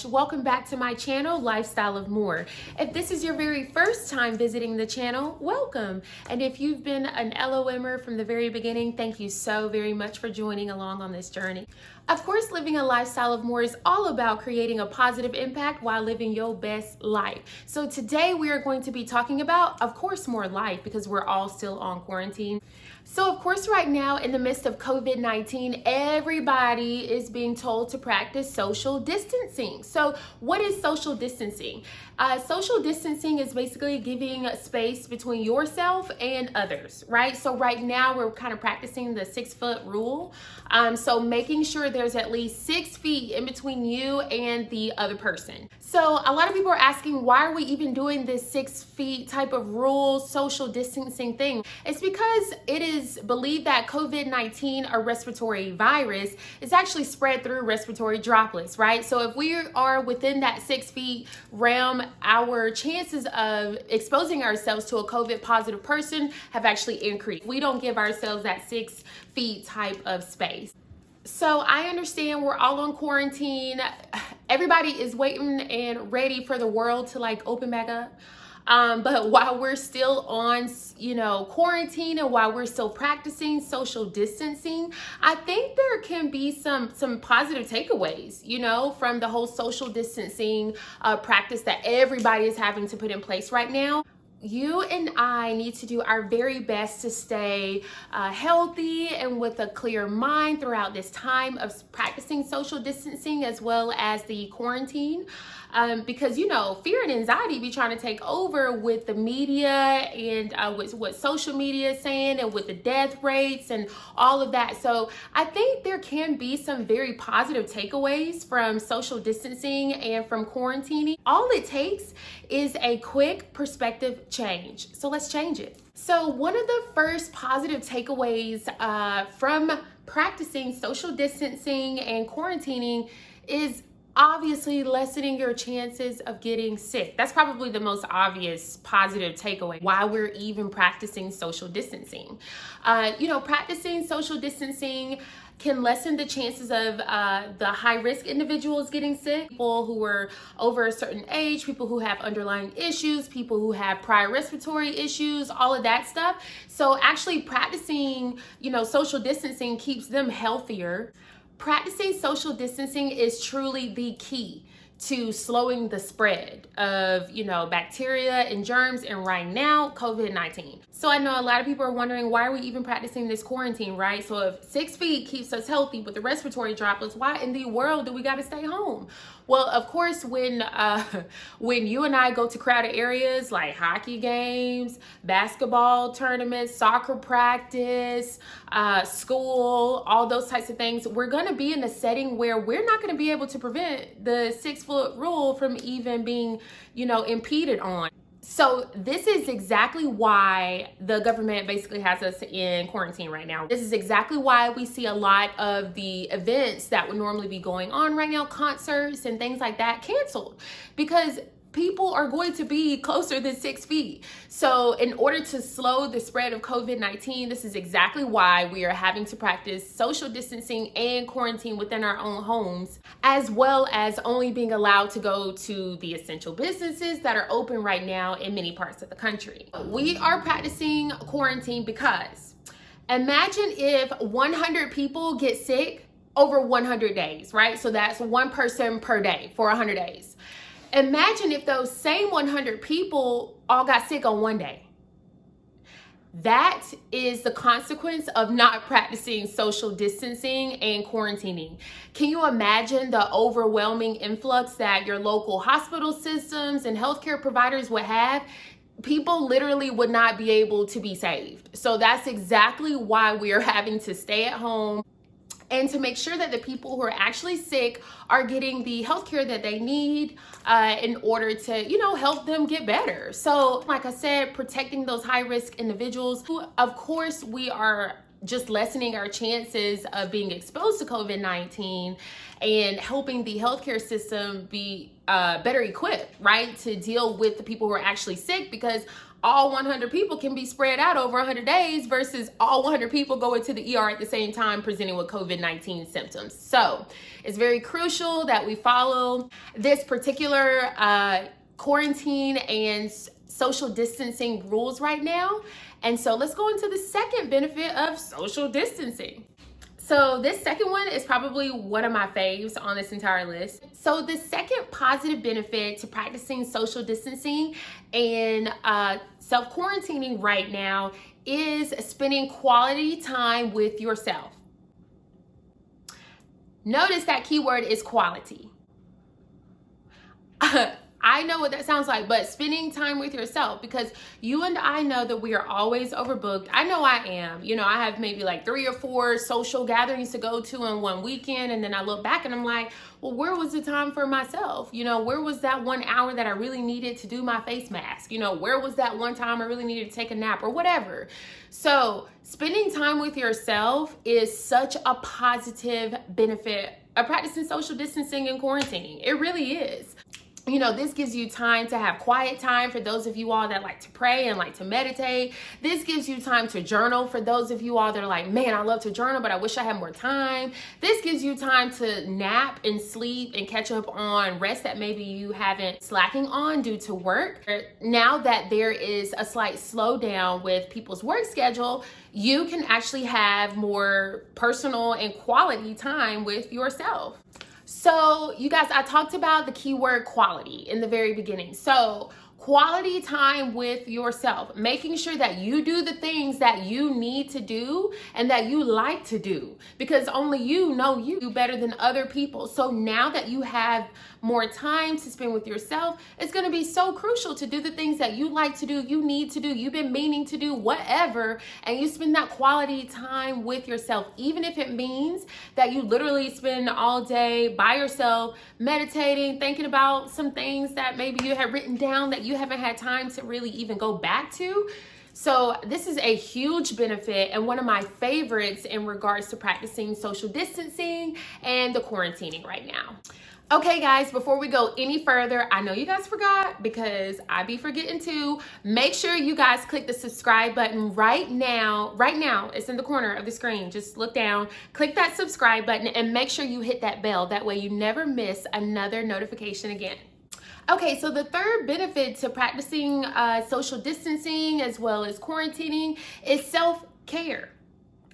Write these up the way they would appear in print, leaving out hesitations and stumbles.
Welcome back to my channel, Lifestyle of More. If this is your very first time visiting the channel, welcome. And if you've been an LOMer from the very beginning, thank you so very much for joining along on this journey. Of course, living a lifestyle of more is all about creating a positive impact while living your best life. So today we are going to be talking about, of course, more life because we're all still on quarantine. So of course, right now in the midst of COVID-19, everybody is being told to practice social distancing. So what is social distancing? Social distancing is basically giving space between yourself and others, right? So right now we're kind of practicing the 6-foot rule. So making sure there's at least 6 feet in between you and the other person. So a lot of people are asking, why are we even doing this 6 feet type of rule, social distancing thing? It's because it is believed that COVID-19, a respiratory virus, is actually spread through respiratory droplets, right? So if we are within that 6 feet realm, our chances of exposing ourselves to a COVID positive person have actually increased. We don't give ourselves that 6 feet type of space. So I understand we're all on quarantine. Everybody is waiting and ready for the world to open back up. But while we're still on, quarantine and while we're still practicing social distancing, I think there can be some positive takeaways, from the whole social distancing practice that everybody is having to put in place right now. You and I need to do our very best to stay healthy and with a clear mind throughout this time of practicing social distancing as well as the quarantine. Because, fear and anxiety be trying to take over with the media and with what social media is saying and with the death rates and all of that. So I think there can be some very positive takeaways from social distancing and from quarantining. All it takes is a quick perspective change. So let's change it. So one of the first positive takeaways from practicing social distancing and quarantining is obviously lessening your chances of getting sick. That's probably the most obvious positive takeaway why we're even practicing social distancing. Practicing social distancing can lessen the chances of the high-risk individuals getting sick, people who are over a certain age, people who have underlying issues, people who have prior respiratory issues, all of that stuff. So actually practicing, social distancing keeps them healthier. Practicing social distancing is truly the key to slowing the spread of, bacteria and germs, and right now, COVID-19. So I know a lot of people are wondering, why are we even practicing this quarantine, right? So if 6 feet keeps us healthy with the respiratory droplets, why in the world do we got to stay home? Well, of course, when you and I go to crowded areas like hockey games, basketball tournaments, soccer practice, school, all those types of things, we're going to be in a setting where we're not going to be able to prevent the 6-foot rule from even being, impeded on. So this is exactly why the government basically has us in quarantine right now. This is exactly why we see a lot of the events that would normally be going on right now, concerts and things like that, canceled because people are going to be closer than 6 feet. So in order to slow the spread of COVID-19, this is exactly why we are having to practice social distancing and quarantine within our own homes, as well as only being allowed to go to the essential businesses that are open right now in many parts of the country. We are practicing quarantine because imagine if 100 people get sick over 100 days, right? So that's 1 person per day for 100 days. Imagine if those same 100 people all got sick on one day. That is the consequence of not practicing social distancing and quarantining. Can you imagine the overwhelming influx that your local hospital systems and healthcare providers would have? People literally would not be able to be saved. So that's exactly why we are having to stay at home and to make sure that the people who are actually sick are getting the healthcare that they need in order to, help them get better. So like I said, protecting those high-risk individuals who, of course, we are just lessening our chances of being exposed to COVID-19 and helping the healthcare system be better equipped, right, to deal with the people who are actually sick, because all 100 people can be spread out over 100 days versus all 100 people going to the ER at the same time presenting with COVID-19 symptoms. So it's very crucial that we follow this particular quarantine and social distancing rules right now. And so let's go into the second benefit of social distancing. So this second one is probably one of my faves on this entire list. So the second positive benefit to practicing social distancing and self-quarantining right now is spending quality time with yourself. Notice that keyword is quality. I know what that sounds like, but spending time with yourself, because you and I know that we are always overbooked. I know I am. You know, I have maybe like 3 or 4 social gatherings to go to in one weekend, and then I look back and I'm like, well, where was the time for myself? You know, where was that 1 hour that I really needed to do my face mask? You know, where was that one time I really needed to take a nap or whatever? So spending time with yourself is such a positive benefit of practicing social distancing and quarantining. It really is. You know, this gives you time to have quiet time for those of you all that like to pray and like to meditate. This gives you time to journal for those of you all that are like, man, I love to journal, but I wish I had more time. This gives you time to nap and sleep and catch up on rest that maybe you haven't slacking on due to work. Now that there is a slight slowdown with people's work schedule, you can actually have more personal and quality time with yourself. So you guys, I talked about the keyword quality in the very beginning. So quality time with yourself, making sure that you do the things that you need to do and that you like to do, because only you know you better than other people. So now that you have more time to spend with yourself, it's going to be so crucial to do the things that you like to do, you need to do, you've been meaning to do, whatever, and you spend that quality time with yourself, even if it means that you literally spend all day by yourself, meditating, thinking about some things that maybe you had written down that you haven't had time to really even go back to. So this is a huge benefit and one of my favorites in regards to practicing social distancing and the quarantining right now. Okay guys, before we go any further, I know you guys forgot because I be forgetting too. Make sure you guys click the subscribe button right now. Right now, it's in the corner of the screen. Just look down, click that subscribe button and make sure you hit that bell. That way you never miss another notification again. Okay, so the third benefit to practicing social distancing as well as quarantining is self-care.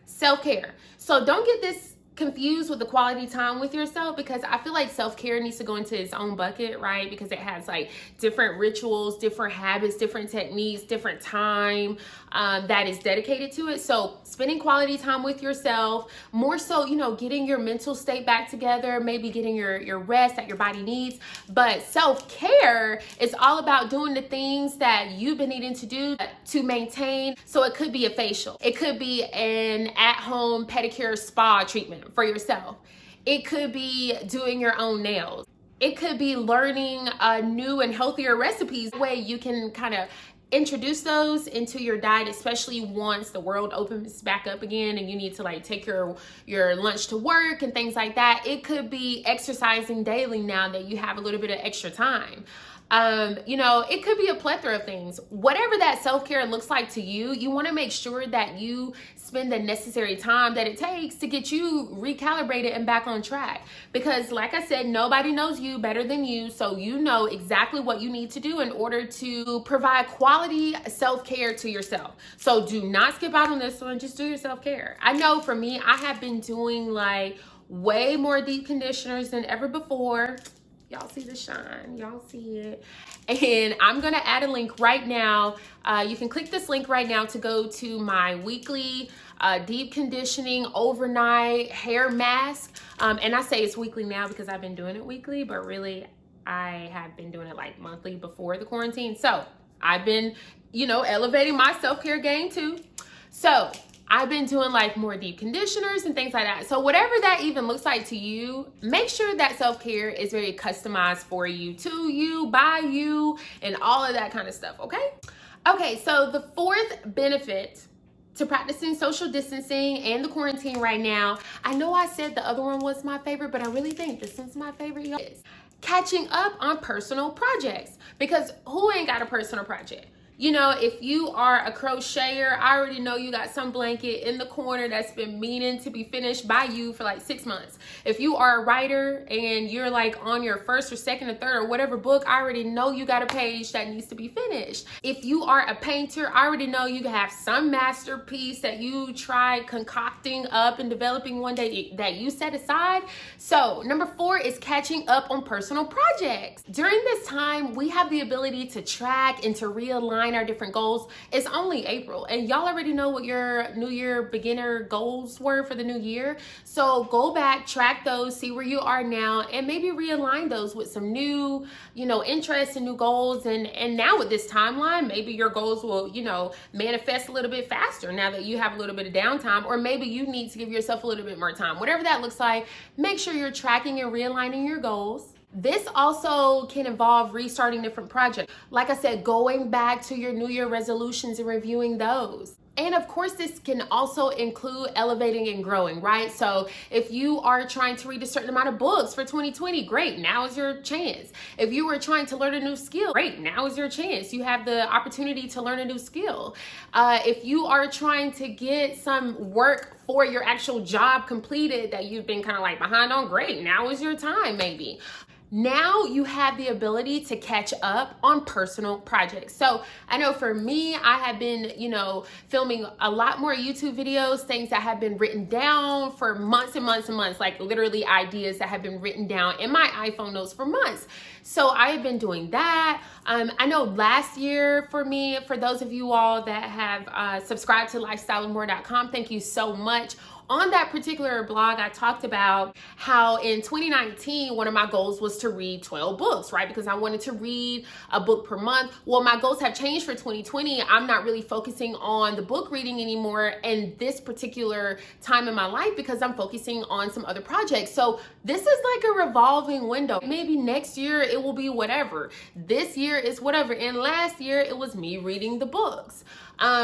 Self-care. So don't get this confused with the quality time with yourself, because I feel like self-care needs to go into its own bucket, right? Because it has like different rituals, different habits, different techniques, different time that is dedicated to it. So spending quality time with yourself, more so, you know, getting your mental state back together, maybe getting your rest that your body needs. But self-care is all about doing the things that you've been needing to do to maintain. So it could be a facial. It could be an at-home pedicure spa treatment for yourself. It could be doing your own nails. It could be learning new and healthier recipes. That way you can kind of introduce those into your diet, especially once the world opens back up again and you need to like take your lunch to work and things like that. It could be exercising daily now that you have a little bit of extra time. You know, it could be a plethora of things. Whatever that self-care looks like to you, you want to make sure that you spend the necessary time that it takes to get you recalibrated and back on track. Because like I said, nobody knows you better than you. So you know exactly what you need to do in order to provide quality self-care to yourself. So do not skip out on this one. Just do your self-care. I know for me, I have been doing like way more deep conditioners than ever before. Y'all see the shine, y'all see it. And I'm gonna add a link right now. You can click this link right now to go to my weekly deep conditioning overnight hair mask. And I say it's weekly now because I've been doing it weekly, but really I have been doing it like monthly before the quarantine. So I've been, you know, elevating my self-care game too. So I've been doing like more deep conditioners and things like that. So whatever that even looks like to you, make sure that self-care is very customized for you, to you, by you, and all of that kind of stuff, okay? Okay, so the fourth benefit to practicing social distancing and the quarantine right now, I know I said the other one was my favorite, but I really think this one's my favorite, y'all. catching up on personal projects, because who ain't got a personal project? You know, if you are a crocheter, I already know you got some blanket in the corner that's been meaning to be finished by you for like 6 months. If you are a writer and you're like on your first or second or third or whatever book, I already know you got a page that needs to be finished. If you are a painter, I already know you have some masterpiece that you tried concocting up and developing one day that you set aside. So number 4 is catching up on personal projects. During this time, we have the ability to track and to realign our different goals. It's only April and y'all already know what your New Year beginner goals were for the new year. So go back, track those, see where you are now, and maybe realign those with some new, interests and new goals. And now with this timeline, maybe your goals will, manifest a little bit faster now that you have a little bit of downtime, or maybe you need to give yourself a little bit more time. Whatever that looks like, make sure you're tracking and realigning your goals. This also can involve restarting different projects. Like I said, going back to your New Year resolutions and reviewing those. And of course, this can also include elevating and growing, right? So if you are trying to read a certain amount of books for 2020, great, now is your chance. If you were trying to learn a new skill, great, now is your chance. You have the opportunity to learn a new skill. If you are trying to get some work for your actual job completed that you've been kind of like behind on, great, now is your time maybe. Now you have the ability to catch up on personal projects. So I know for me, I have been, filming a lot more YouTube videos, things that have been written down for months and months and months, like literally ideas that have been written down in my iPhone notes for months. So I have been doing that. I know last year for me, for those of you all that have subscribed to lifestyleofmore.com, thank you so much. On that particular blog, I talked about how in 2019, one of my goals was to read 12 books, right? Because I wanted to read a book per month. Well, my goals have changed for 2020. I'm not really focusing on the book reading anymore in this particular time in my life because I'm focusing on some other projects. So this is like a revolving window. Maybe next year it will be whatever. This year is whatever. And last year it was me reading the books.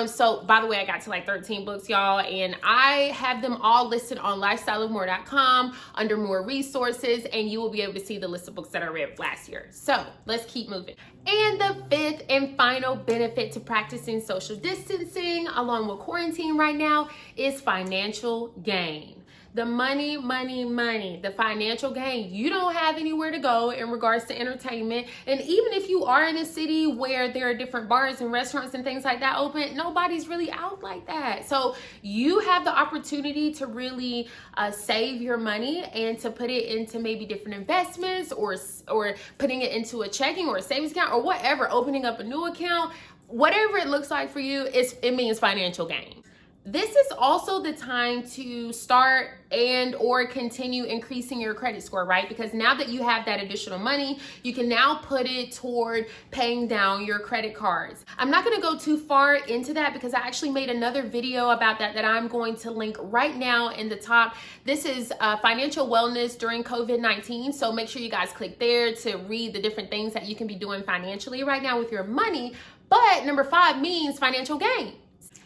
So by the way, I got to like 13 books, y'all, and I have them all listed on lifestyleofmore.com under more resources, and you will be able to see the list of books that I read last year. So let's keep moving. And the 5th and final benefit to practicing social distancing along with quarantine right now is financial gain. The money, the financial gain. You don't have anywhere to go in regards to entertainment. And even if you are in a city where there are different bars and restaurants and things like that open, nobody's really out like that. So you have the opportunity to really save your money and to put it into maybe different investments or putting it into a checking or a savings account or whatever, opening up a new account, whatever it looks like for you, it means financial gain. This is also the time to start and or continue increasing your credit score, right? Because now that you have that additional money, you can now put it toward paying down your credit cards. I'm not going to go too far into that because I actually made another video about that I'm going to link right now in the top. This is financial wellness during COVID-19. So make sure you guys click there to read the different things that you can be doing financially right now with your money. But number 5 means financial gain.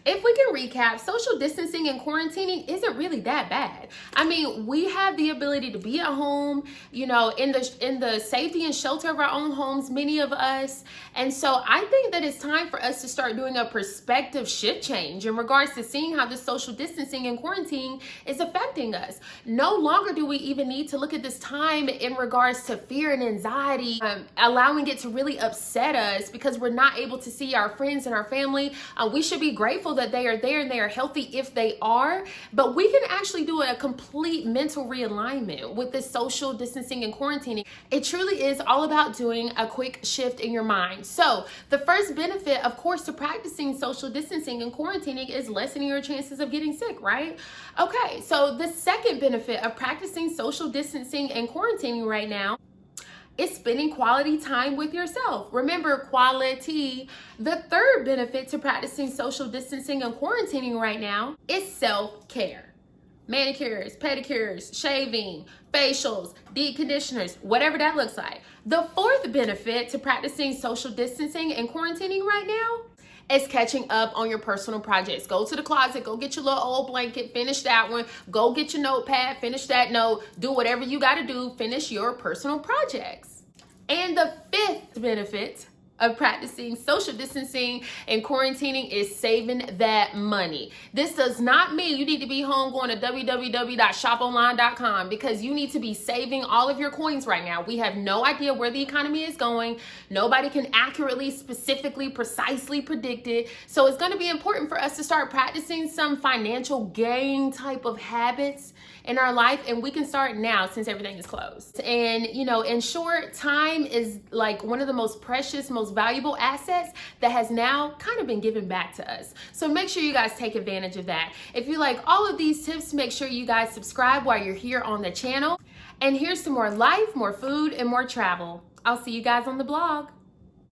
If we can recap, social distancing and quarantining isn't really that bad. I mean, we have the ability to be at home, in the safety and shelter of our own homes, many of us. And so I think that it's time for us to start doing a perspective shift change in regards to seeing how this social distancing and quarantine is affecting us. No longer do we even need to look at this time in regards to fear and anxiety, allowing it to really upset us because we're not able to see our friends and our family. We should be grateful that they are there and they are healthy if they are, but we can actually do a complete mental realignment with this social distancing and quarantining. It truly is all about doing a quick shift in your mind. So the first benefit, of course, to practicing social distancing and quarantining is lessening your chances of getting sick, right? Okay, so the second benefit of practicing social distancing and quarantining right now is spending quality time with yourself. Remember, quality. The third benefit to practicing social distancing and quarantining right now is self-care. Manicures, pedicures, shaving, facials, deep conditioners, whatever that looks like. The fourth benefit to practicing social distancing and quarantining right now is catching up on your personal projects. Go to the closet, go get your little old blanket, finish that one. Go get your notepad, finish that note. Do whatever you gotta do, finish your personal projects. And the fifth benefit of practicing social distancing and quarantining is saving that money. This does not mean you need to be home going to www.shoponline.com, because you need to be saving all of your coins right now. We have no idea where the economy is going. Nobody can accurately, specifically, precisely predict it. So it's going to be important for us to start practicing some financial gain type of habits in our life, and we can start now since everything is closed. And in short, time is like one of the most precious, most valuable assets that has now kind of been given back to us. So make sure you guys take advantage of that. If you like all of these tips, make sure you guys subscribe while you're here on the channel. And here's some more life, more food, and more travel. I'll see you guys on the blog.